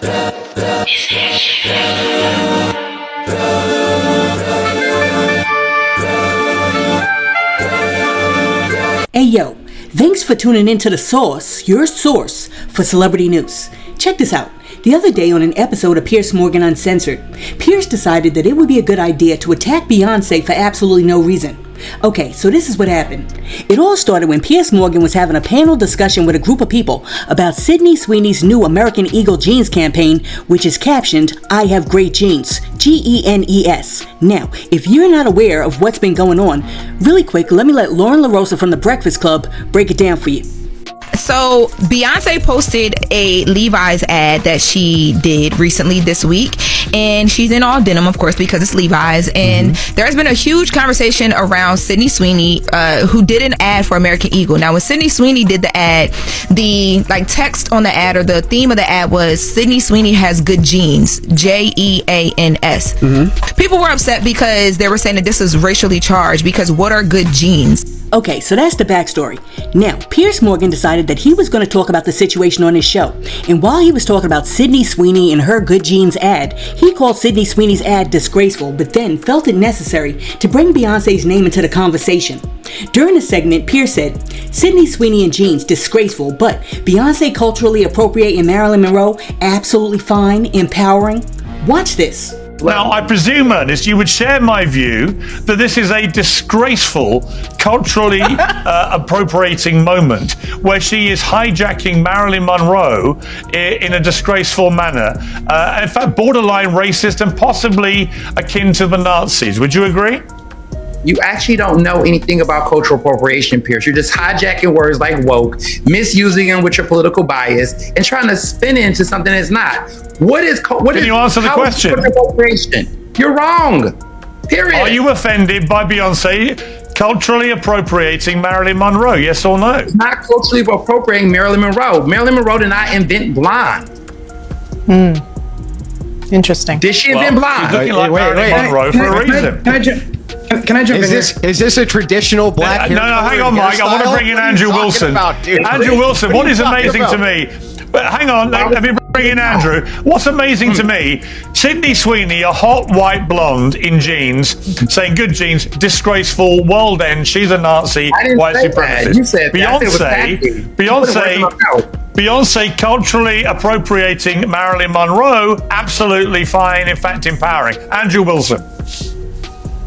Hey yo, thanks for tuning in to The Source, your source for celebrity news. Check this out. The other day on an episode of Piers Morgan Uncensored, Piers decided that it would be a good idea to attack Beyonce for absolutely no reason. Okay, so this is what happened. It all started when Piers Morgan was having a panel discussion with a group of people about Sydney Sweeney's new American Eagle jeans campaign, which is captioned, "I have great jeans," Genes. Now, if you're not aware of what's been going on, really quick, let me let Lauren LaRosa from The Breakfast Club break it down for you. So Beyonce posted a Levi's ad that she did recently this week, and she's in all denim, of course, because it's Levi's. And there's been a huge conversation around Sydney Sweeney, who did an ad for American Eagle. Now, when Sydney Sweeney did the ad, the text on the ad, or the theme of the ad, was Sydney Sweeney has good jeans, Jeans. People were upset because they were saying that this is racially charged, because what are good jeans? Okay, so that's the backstory. Now, Piers Morgan decided that he was going to talk about the situation on his show. And while he was talking about Sydney Sweeney and her Good Jeans ad, he called Sydney Sweeney's ad disgraceful, but then felt it necessary to bring Beyonce's name into the conversation. During the segment, Piers said, "Sydney Sweeney and jeans, disgraceful, but Beyonce culturally appropriating Marilyn Monroe, absolutely fine, empowering." Watch this. Now, I presume, Ernest, you would share my view that this is a disgraceful, culturally appropriating moment where she is hijacking Marilyn Monroe in a disgraceful manner. In fact, borderline racist and possibly akin to the Nazis. Would you agree? You actually don't know anything about cultural appropriation, Piers. You're just hijacking words like woke, misusing them with your political bias, and trying to spin it into something that's not. Can you answer the question? Cultural appropriation? You're wrong. Period. Are you offended by Beyonce culturally appropriating Marilyn Monroe? Yes or no? It's not culturally appropriating Marilyn Monroe. Marilyn Monroe did not invent blonde. Interesting. Did she invent blonde? She's looking like Marilyn Monroe for a reason. Can I jump in? Is this a traditional black hair? No, hang on, Mike. I want to bring in Andrew Wilson. Andrew Wilson, what is amazing to me? But hang on, let me bring in Andrew. What's amazing to me, Sydney Sweeney, a hot white blonde in jeans, saying good jeans, disgraceful, world end, she's a Nazi, white supremacist. You said Beyonce culturally appropriating Marilyn Monroe, absolutely fine, in fact empowering. Andrew Wilson.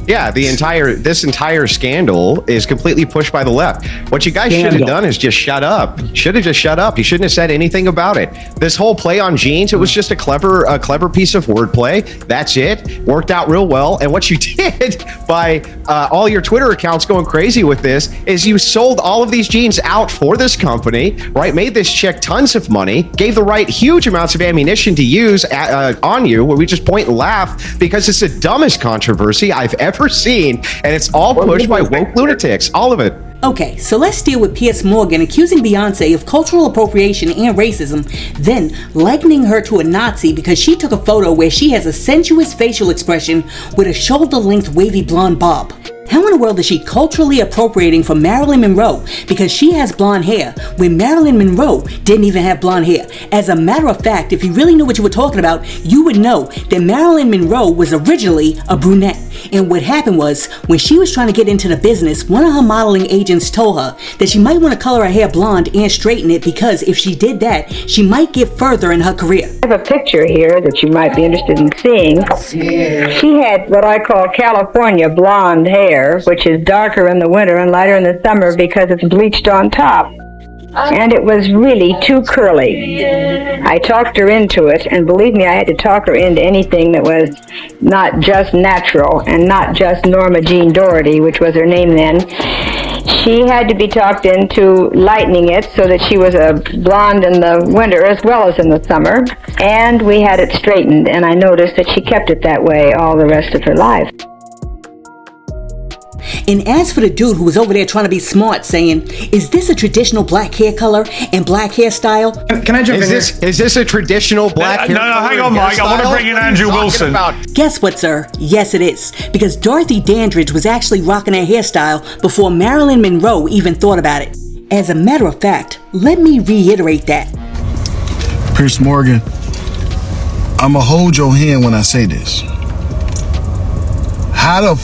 Yeah, this entire scandal is completely pushed by the left. What you guys should have done is just shut up. Should have just shut up. You shouldn't have said anything about it. This whole play on jeans, it was just a clever piece of wordplay. That's it. Worked out real well. And what you did by all your Twitter accounts going crazy with this is you sold all of these jeans out for this company, right? Made this chick tons of money, gave the right huge amounts of ammunition to use on you, where we just point and laugh because it's the dumbest controversy I've ever seen, and it's all pushed by woke lunatics, all of it. Okay, so let's deal with Piers Morgan accusing Beyonce of cultural appropriation and racism, then likening her to a Nazi because she took a photo where she has a sensuous facial expression with a shoulder-length wavy blonde bob. How in the world is she culturally appropriating from Marilyn Monroe because she has blonde hair when Marilyn Monroe didn't even have blonde hair? As a matter of fact, if you really knew what you were talking about, you would know that Marilyn Monroe was originally a brunette. And what happened was, when she was trying to get into the business, one of her modeling agents told her that she might want to color her hair blonde and straighten it because if she did that, she might get further in her career. I have a picture here that you might be interested in seeing. She had what I call California blonde hair, which is darker in the winter and lighter in the summer because it's bleached on top. And it was really too curly. I talked her into it, and believe me, I had to talk her into anything that was not just natural and not just Norma Jean Doherty, which was her name then. She had to be talked into lightening it so that she was a blonde in the winter as well as in the summer. And we had it straightened, and I noticed that she kept it that way all the rest of her life. And as for the dude who was over there trying to be smart, saying, "Is this a traditional black hair color and black hairstyle?" Can I jump in? Is this a traditional black hair color? No, hang on, Mike. I want to bring in Andrew Wilson. Guess what, sir? Yes, it is. Because Dorothy Dandridge was actually rocking her hairstyle before Marilyn Monroe even thought about it. As a matter of fact, let me reiterate that. Piers Morgan, I'ma hold your hand when I say this. How the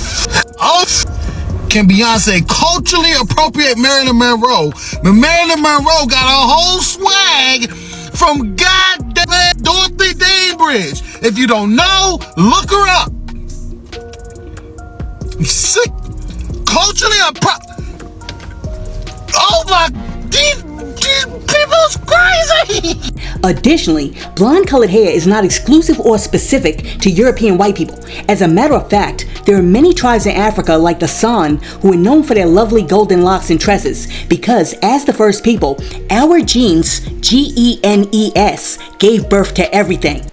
can Beyonce culturally appropriate Marilyn Monroe when Marilyn Monroe got a whole swag from goddamn Dorothy Dandridge? If you don't know, look her up. Sick. Culturally oh my, these people's crazy. Additionally, blonde-colored hair is not exclusive or specific to European white people. As a matter of fact, there are many tribes in Africa like the San who are known for their lovely golden locks and tresses because, as the first people, our genes, genes, gave birth to everything.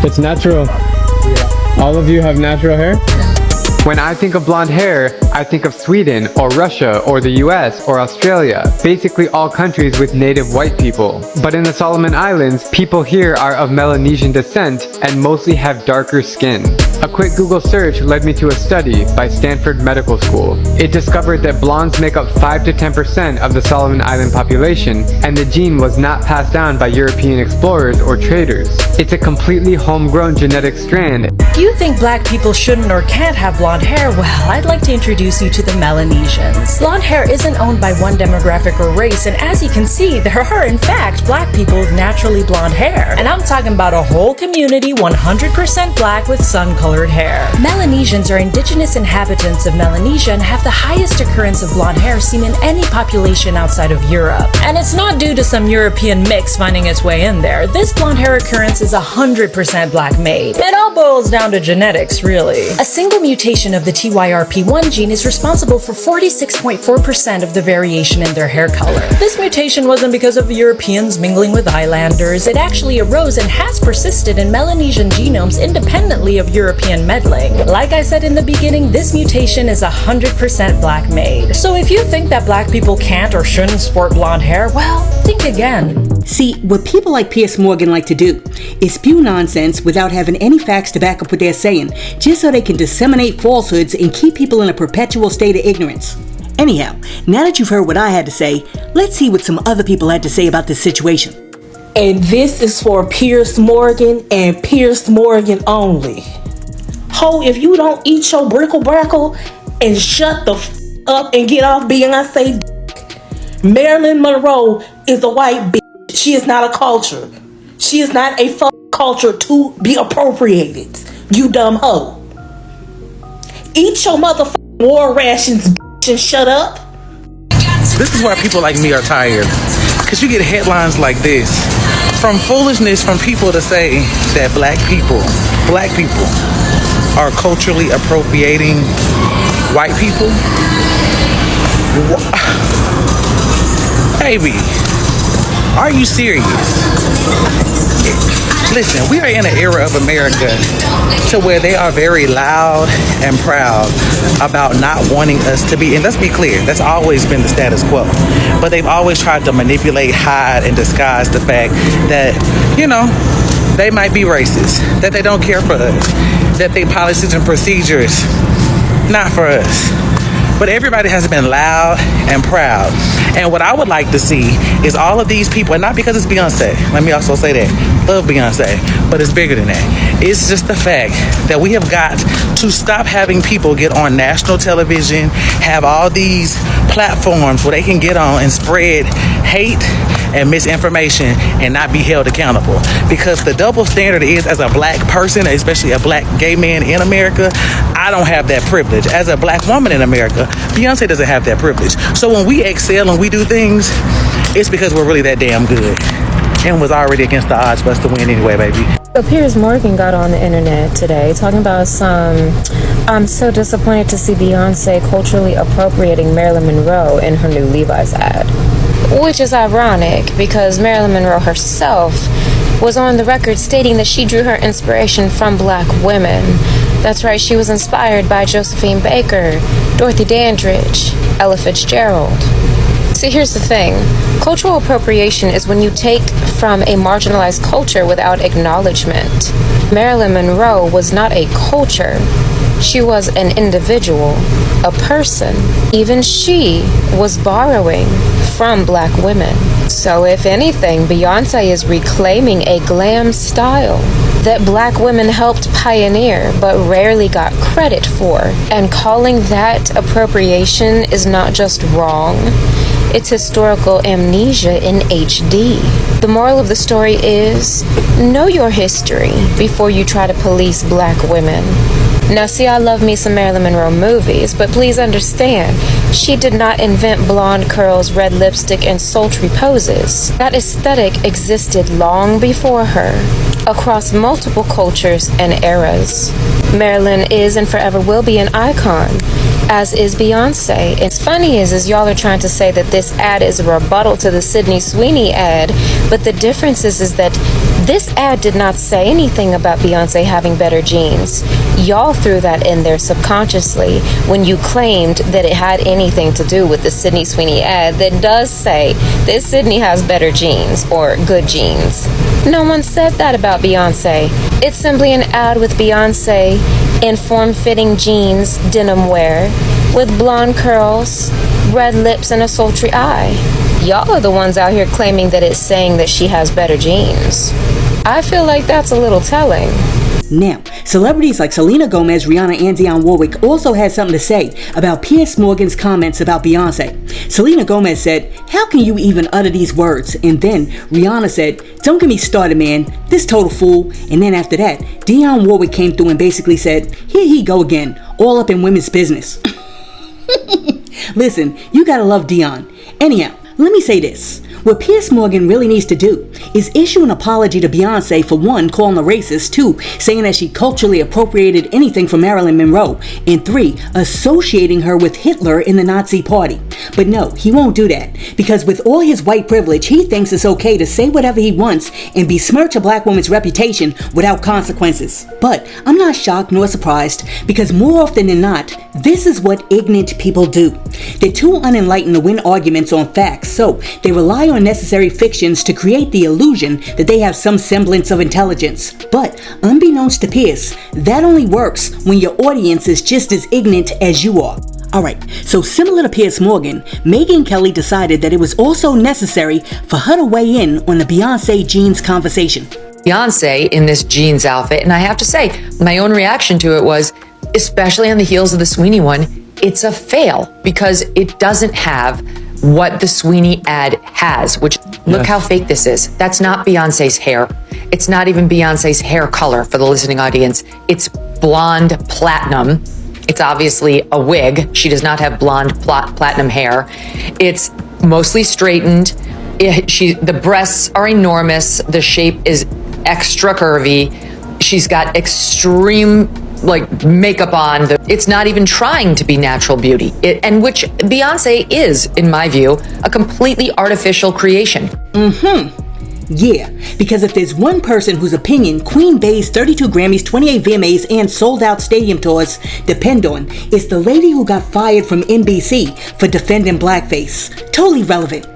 It's natural. All of you have natural hair? When I think of blonde hair, I think of Sweden or Russia or the US or Australia, basically all countries with native white people. But in the Solomon Islands, people here are of Melanesian descent and mostly have darker skin. A quick Google search led me to a study by Stanford Medical School. It discovered that blondes make up 5 to 10% of the Solomon Island population, and the gene was not passed down by European explorers or traders. It's a completely homegrown genetic strand. If you think black people shouldn't or can't have blonde hair, well, I'd like to introduce you to the Melanesians. Blonde hair isn't owned by one demographic or race, and as you can see, there are in fact black people with naturally blonde hair. And I'm talking about a whole community 100% black with sun-colored hair. Melanesians are indigenous inhabitants of Melanesia and have the highest occurrence of blonde hair seen in any population outside of Europe. And it's not due to some European mix finding its way in there. This blonde hair occurrence is 100% black made. It all boils down to genetics, really. A single mutation of the TYRP1 gene is responsible for 46.4% of the variation in their hair color. This mutation wasn't because of Europeans mingling with islanders. It actually arose and has persisted in Melanesian genomes independently of European meddling. Like I said in the beginning, this mutation is 100% black made. So if you think that black people can't or shouldn't sport blonde hair, well, think again. See, what people like Piers Morgan like to do is spew nonsense without having any facts to back up what they're saying, just so they can disseminate falsehoods and keep people in a perpetual state of ignorance. Anyhow, now that you've heard what I had to say, let's see what some other people had to say about this situation. And this is for Piers Morgan and Piers Morgan only. Ho, if you don't eat your brickle and shut the up and get off Beyonce Marilyn Monroe is a white bitch. She is not a culture. She is not a culture to be appropriated. You dumb hoe. Eat your motherfucking war rations, bitch, and shut up. This is why people like me are tired. Because you get headlines like this from foolishness from people to say that black people are culturally appropriating white people. Baby, are you serious? Listen, we are in an era of America to where they are very loud and proud about not wanting us to be, and let's be clear, that's always been the status quo. But they've always tried to manipulate, hide, and disguise the fact that, you know, they might be racist, that they don't care for us, that they policies and procedures not for us. But everybody has been loud and proud. And what I would like to see is all of these people, and not because it's Beyonce, let me also say that, love Beyonce, but it's bigger than that. It's just the fact that we have got to stop having people get on national television, have all these platforms where they can get on and spread hate and misinformation and not be held accountable. Because the double standard is, as a black person, especially a black gay man in America, I don't have that privilege. As a black woman in America, Beyonce doesn't have that privilege. So when we excel and we do things, it's because we're really that damn good and was already against the odds for us to win anyway, baby. So Piers Morgan got on the internet today talking about I'm so disappointed to see Beyonce culturally appropriating Marilyn Monroe in her new Levi's ad. Which is ironic because Marilyn Monroe herself was on the record stating that she drew her inspiration from black women. That's right, she was inspired by Josephine Baker, Dorothy Dandridge, Ella Fitzgerald. See, here's the thing. Cultural appropriation is when you take from a marginalized culture without acknowledgement. Marilyn Monroe was not a culture. She was an individual, a person. Even she was borrowing from black women. So if anything, Beyonce is reclaiming a glam style that black women helped pioneer but rarely got credit for. And calling that appropriation is not just wrong, it's historical amnesia in HD. The moral of the story is, know your history before you try to police black women. Now see, I love me some Marilyn Monroe movies, but please understand, she did not invent blonde curls, red lipstick, and sultry poses. That aesthetic existed long before her, across multiple cultures and eras. Marilyn is and forever will be an icon, as is Beyonce. It's funny is y'all are trying to say that this ad is a rebuttal to the Sydney Sweeney ad, but the difference is that this ad did not say anything about Beyonce having better genes. Y'all threw that in there subconsciously when you claimed that it had anything to do with the Sydney Sweeney ad that does say that Sydney has better genes or good genes. No one said that about Beyonce. It's simply an ad with Beyonce in form-fitting jeans, denim wear, with blonde curls, red lips, and a sultry eye. Y'all are the ones out here claiming that it's saying that she has better genes. I feel like that's a little telling. Now, celebrities like Selena Gomez, Rihanna, and Dionne Warwick also had something to say about Piers Morgan's comments about Beyonce. Selena Gomez said, "How can you even utter these words?" And then Rihanna said, "Don't get me started, man. This total fool." And then after that, Dionne Warwick came through and basically said, "Here he go again, all up in women's business." Listen, you gotta love Dionne. Anyhow, let me say this. What Piers Morgan really needs to do is issue an apology to Beyonce for 1, calling her racist, 2, saying that she culturally appropriated anything from Marilyn Monroe, and 3, associating her with Hitler in the Nazi party. But no, he won't do that, because with all his white privilege, he thinks it's okay to say whatever he wants and besmirch a black woman's reputation without consequences. But I'm not shocked nor surprised, because more often than not, this is what ignorant people do. They're too unenlightened to win arguments on facts, so they rely on necessary fictions to create the illusion that they have some semblance of intelligence. But unbeknownst to Piers, that only works when your audience is just as ignorant as you are. Alright, so similar to Piers Morgan, Megyn Kelly decided that it was also necessary for her to weigh in on the Beyonce jeans conversation. Beyonce in this jeans outfit, and I have to say, my own reaction to it was, especially on the heels of the Sweeney one, it's a fail because it doesn't have what the Sweeney ad has, which look how fake this is. That's not Beyonce's hair. It's not even Beyonce's hair color for the listening audience. It's blonde platinum. It's obviously a wig. She does not have blonde platinum hair. It's mostly straightened. The breasts are enormous. The shape is extra curvy. She's got extreme makeup on. It's not even trying to be natural beauty, and which Beyonce is, in my view, a completely artificial creation. Yeah, because if there's one person whose opinion Queen Bey's 32 Grammys, 28 VMAs, and sold-out stadium tours depend on, it's the lady who got fired from NBC for defending blackface. Totally relevant.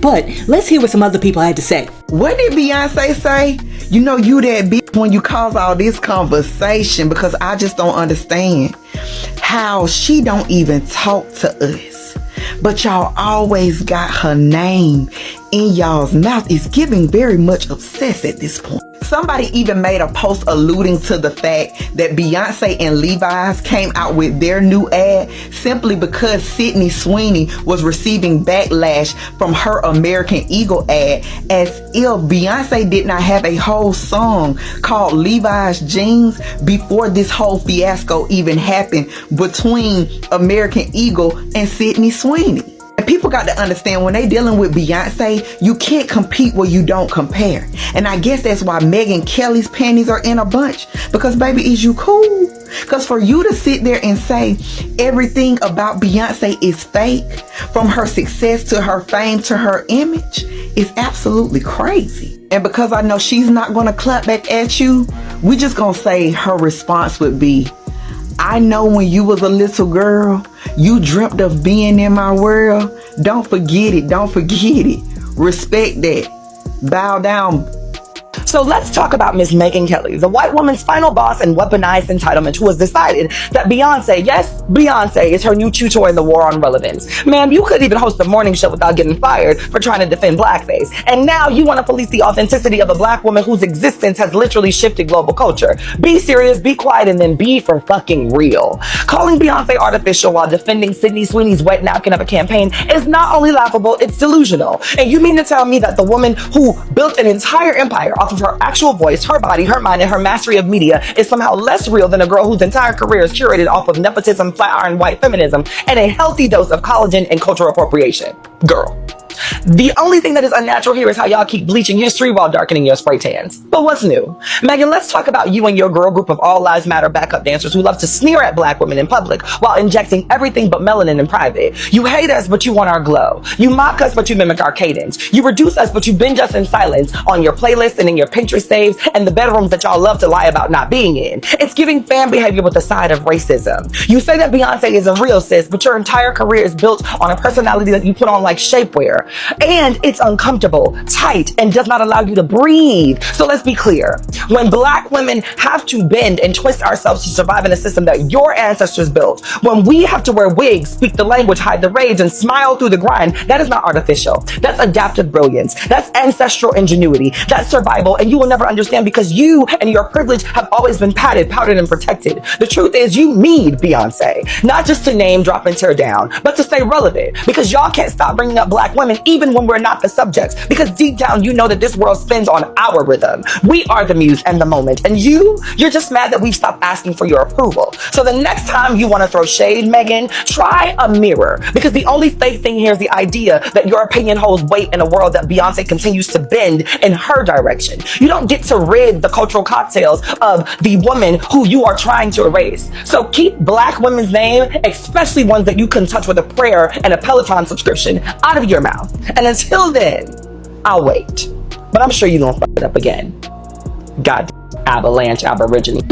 But let's hear what some other people had to say. What did Beyonce say? You know you that bitch when you cause all this conversation, because I just don't understand how she don't even talk to us. But y'all always got her name in y'all's mouth. It's giving very much obsessed at this point. Somebody even made a post alluding to the fact that Beyonce and Levi's came out with their new ad simply because Sydney Sweeney was receiving backlash from her American Eagle ad, as if Beyonce did not have a whole song called Levi's Jeans before this whole fiasco even happened between American Eagle and Sydney Sweeney. And people got to understand, when they dealing with Beyonce, you can't compete where you don't compare. And I guess that's why Megyn Kelly's panties are in a bunch. Because baby, is you cool? Because for you to sit there and say everything about Beyonce is fake, from her success to her fame to her image, is absolutely crazy. And because I know she's not going to clap back at you, we just going to say her response would be, I know when you was a little girl, you dreamt of being in my world. Don't forget it. Don't forget it. Respect that. Bow down. So let's talk about Miss Megyn Kelly, the white woman's final boss and weaponized entitlement, who has decided that Beyonce, yes, Beyonce, is her new tutor in the war on relevance. Ma'am, you couldn't even host a morning show without getting fired for trying to defend blackface. And now you want to police the authenticity of a black woman whose existence has literally shifted global culture. Be serious, be quiet, and then be for fucking real. Calling Beyonce artificial while defending Sydney Sweeney's wet napkin of a campaign is not only laughable, it's delusional. And you mean to tell me that the woman who built an entire empire off of her actual voice, her body, her mind, and her mastery of media is somehow less real than a girl whose entire career is curated off of nepotism, flat iron white feminism, and a healthy dose of collagen and cultural appropriation? Girl. The only thing that is unnatural here is how y'all keep bleaching history while darkening your spray tans. But what's new? Megyn, let's talk about you and your girl group of All Lives Matter backup dancers who love to sneer at black women in public while injecting everything but melanin in private. You hate us, but you want our glow. You mock us, but you mimic our cadence. You reduce us, but you binge us in silence on your playlists and in your Pinterest saves and the bedrooms that y'all love to lie about not being in. It's giving fan behavior with a side of racism. You say that Beyonce isn't real, sis, but your entire career is built on a personality that you put on like shapewear. And it's uncomfortable, tight, and does not allow you to breathe. So let's be clear. When black women have to bend and twist ourselves to survive in a system that your ancestors built, when we have to wear wigs, speak the language, hide the rage, and smile through the grind, that is not artificial. That's adaptive brilliance. That's ancestral ingenuity. That's survival, and you will never understand because you and your privilege have always been padded, powdered, and protected. The truth is you need Beyonce, not just to name, drop, and tear down, but to stay relevant because y'all can't stop bringing up black women even when we're not the subjects, because deep down you know that this world spins on our rhythm. We are the muse and the moment, and you're just mad that we've stopped asking for your approval. So the next time you want to throw shade, Megyn, try a mirror, because the only fake thing here is the idea that your opinion holds weight in a world that Beyonce continues to bend in her direction. You don't get to rid the cultural cocktails of the woman who you are trying to erase. So keep black women's name, especially ones that you couldn't touch with a prayer and a Peloton subscription, out of your mouth. And until then, I'll wait. But I'm sure you don't fuck it up again. God avalanche aborigine.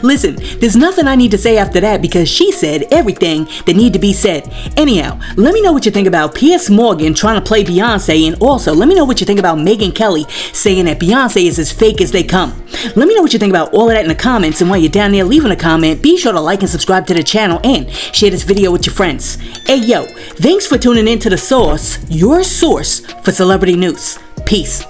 Listen, there's nothing I need to say after that because she said everything that need to be said. Anyhow, let me know what you think about Piers Morgan trying to play Beyonce, and also let me know what you think about Megyn Kelly saying that Beyonce is as fake as they come. Let me know what you think about all of that in the comments, and while you're down there leaving a comment, be sure to like and subscribe to the channel and share this video with your friends. Hey yo, thanks for tuning in to The Source, your source for celebrity news. Peace.